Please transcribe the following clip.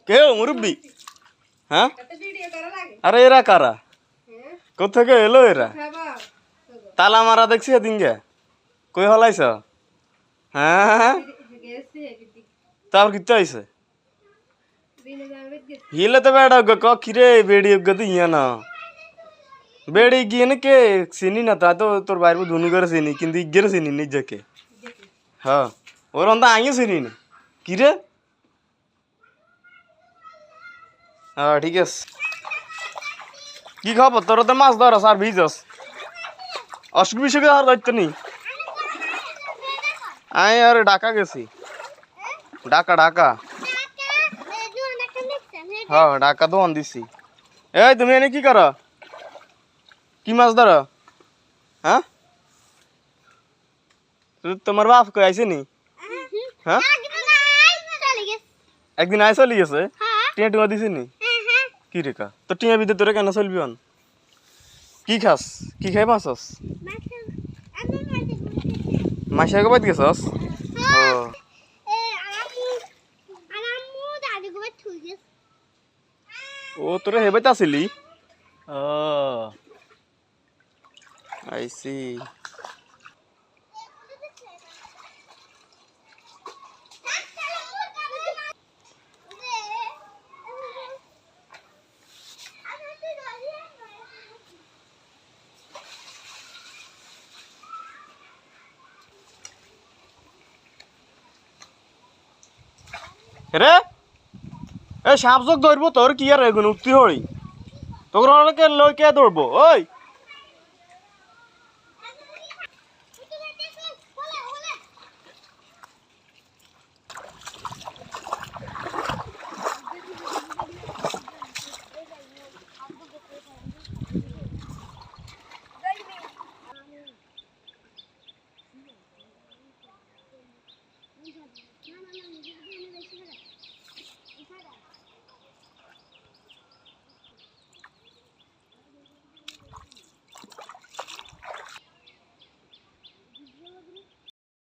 কেউ মুরব্বী? হ্যাঁ, আরে এরা কারা? কোথেকে এলো এরা? তালা মারা দেখছি এদিন গে কই হলাইছ? হ্যাঁ, তারপর কিচ্ছু আইছে হিলে তো বেড়া কিরে বেড়ি ইয়া না বেড়ি গিয়ে না কে চিনি না তা তো তোর বাইরে ধনু করে চিনি কিন্তু ইগের চিনি নিজকে। হ্যাঁ, ওর অন্ত আইও চিনি না কিরে। হ্যাঁ ঠিক আছে, কি খবর তোর? তো মাছ ধরস আর ভিজস, অসুখ বিসুখ আর দায়িত্ব নেই। আমি আর ঢাকা গেছি, ঢাকা ঢাকা। হ্যাঁ ঢাকা দোয়ান দিছি। এই তুমি এনে কি করো? কি মাছ ধরো? হ্যাঁ, তোমার বাপ কই আইছে নি? হ্যাঁ, একদিন আয় চলি গেছে, টিয়া টুয়া দিছে নি? কি রেখা তো টিয়া বিদে তোরে কেন চলবি? কি খাস, কি খাই মাছস? মাসিয়া গোবাইত গেছস? ও তোরে হেবাইত আসিলি? ও আই সি। রে এ সাপ জোক ধরবো তোর কি আর এগুন উঠতি হই তোর কে লই কে ধরবো? ওই